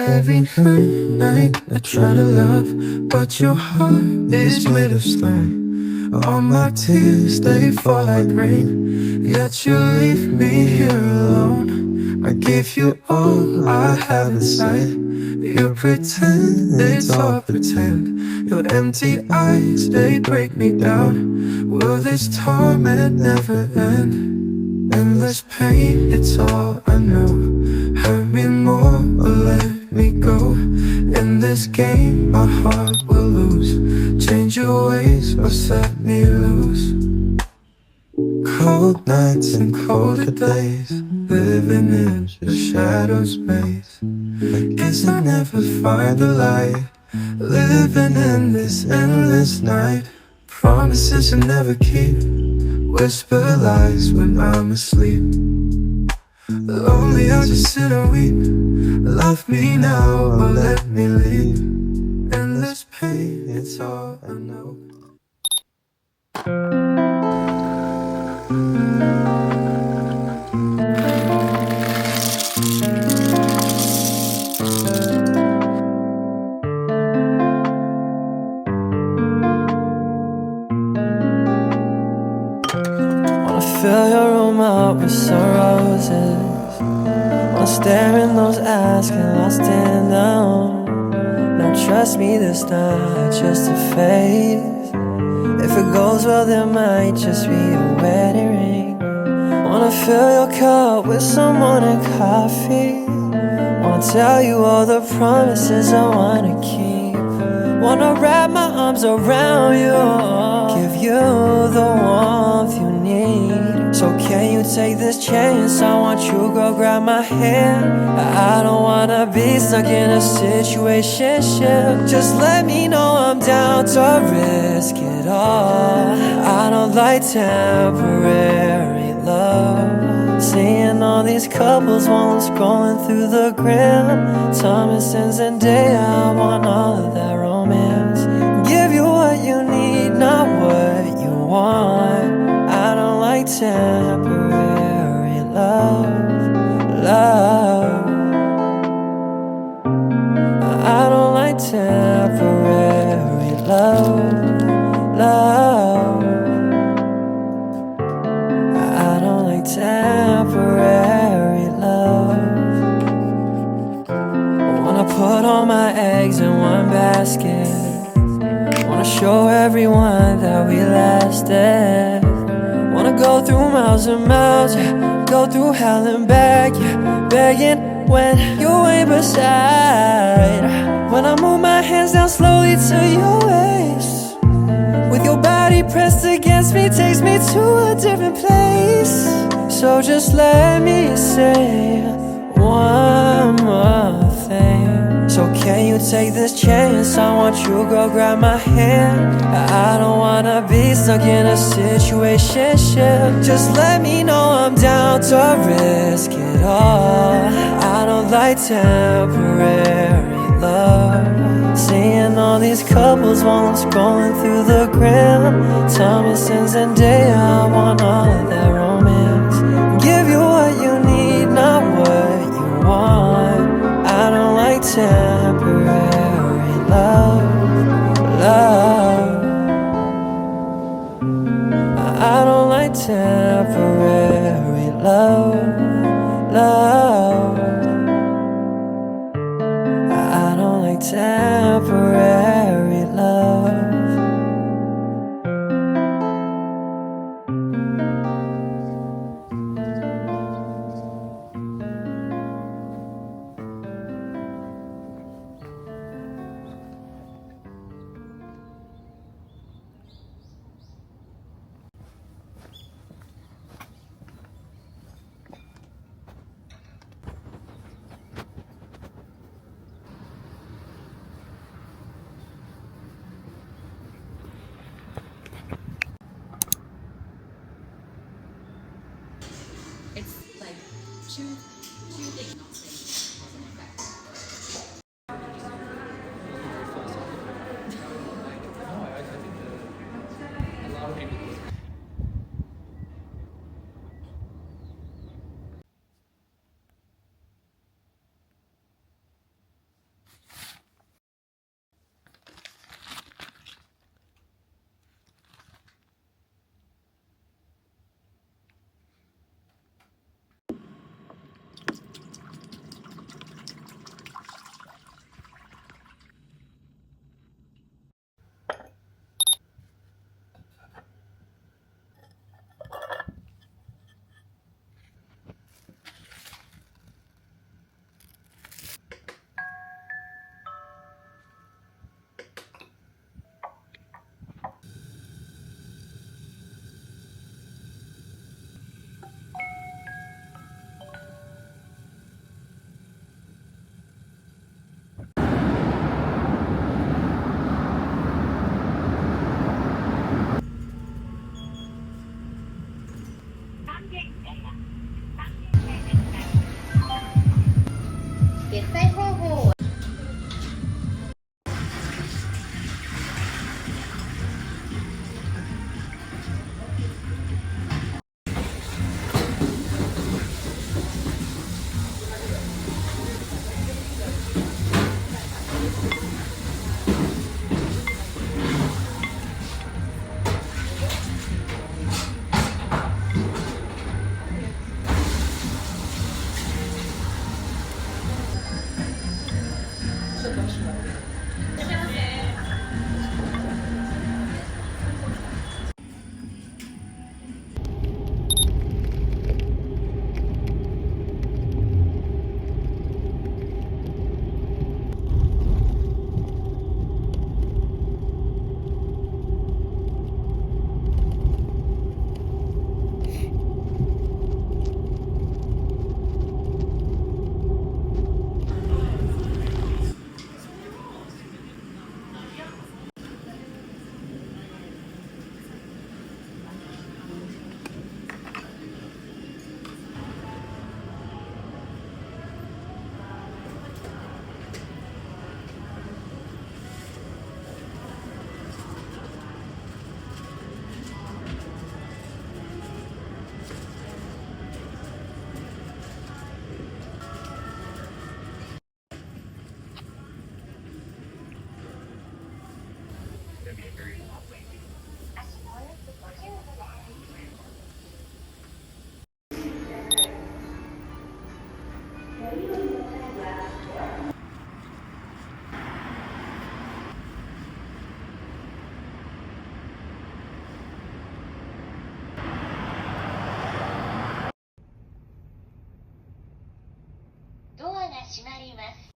Every night I try to love, but your heart is made of stone. All my tears, they fall like rain, yet you leave me here alone. I give you all I have inside. You pretend it's all pretend. Your empty eyes, they break me down. Will this torment never end? Endless pain, it's all I know. Hurt me more or let me go. In this game, my heart will lose. Change your ways or set me loose. Cold nights and colder days, living in the shadows maze. I guess I never find the light, living in this endless night. Promises you never keep, whisper lies when I'm asleep. Lonely, I just sit and weep. Love me now or let me leave. Endless pain, it's all I know. Wanna fill your room up with some roses. Wanna stare in those eyes, get lost in them. Now trust me, this not just a phase. If it goes well, there might just be a wedding ring. Wanna fill your cup with some morning coffee. Wanna tell you all the promises I wanna keep. Wanna wrap my arms around you, give you the warmth you need. So can you take this chance? I want you, girl, grab my hand. I don't wanna be stuck in a situationship. Just let me know I'm down to risk it all. I don't like temporary love. Seeing all these couples while I'm scrolling through the gram. Thomas and Zendaya, I want all of that romance. Give you what you need, not what you want. I don't like temporary love. I don't like temporary love. I don't like temporary love. I wanna put all my eggs in one basket. Wanna show everyone that we lasted. Wanna go through miles and miles, yeah. Go through hell and back, yeah. Begging when you ain't beside. When I move my hands down slowly to your waist, with your body pressed against me, takes me to a different place. So just let me say one more thing. So can you take this chance? I want you, girl, grab my hand. I don't wanna be stuck in a situationship. Just let me know I'm down to risk it all. I don't like temporary love. Seeing all these couples while I'm scrolling through the gram. Thomas and Zendaya, I want all of that romance. Give you what you need, not what you want. I don't like temporary love. I don't like temporary love. I don't like temporary love. It's like two things. 始まります。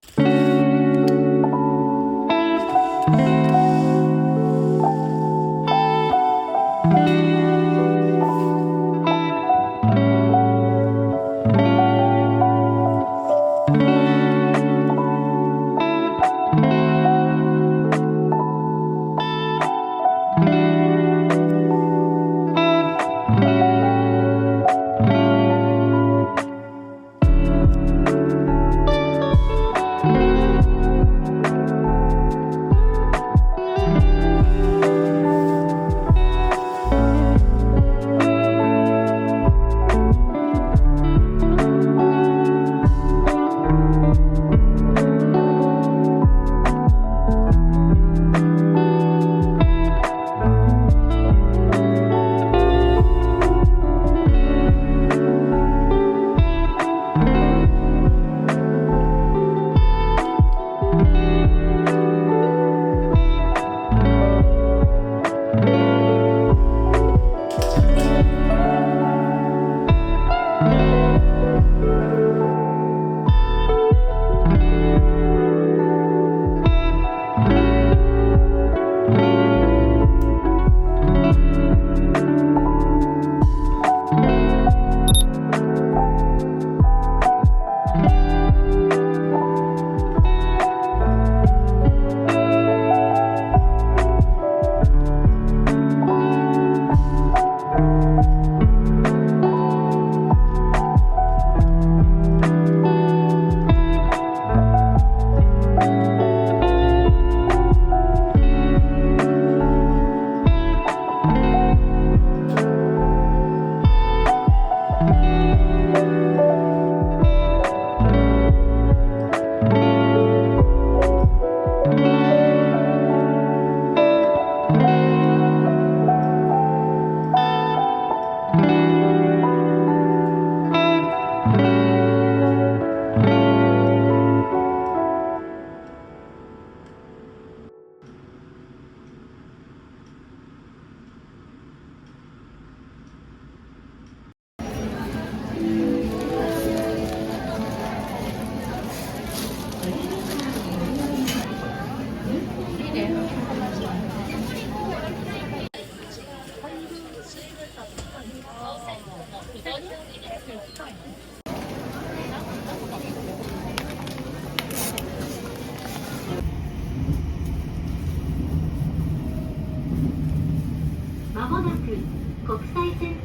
まもなく国際セン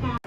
ター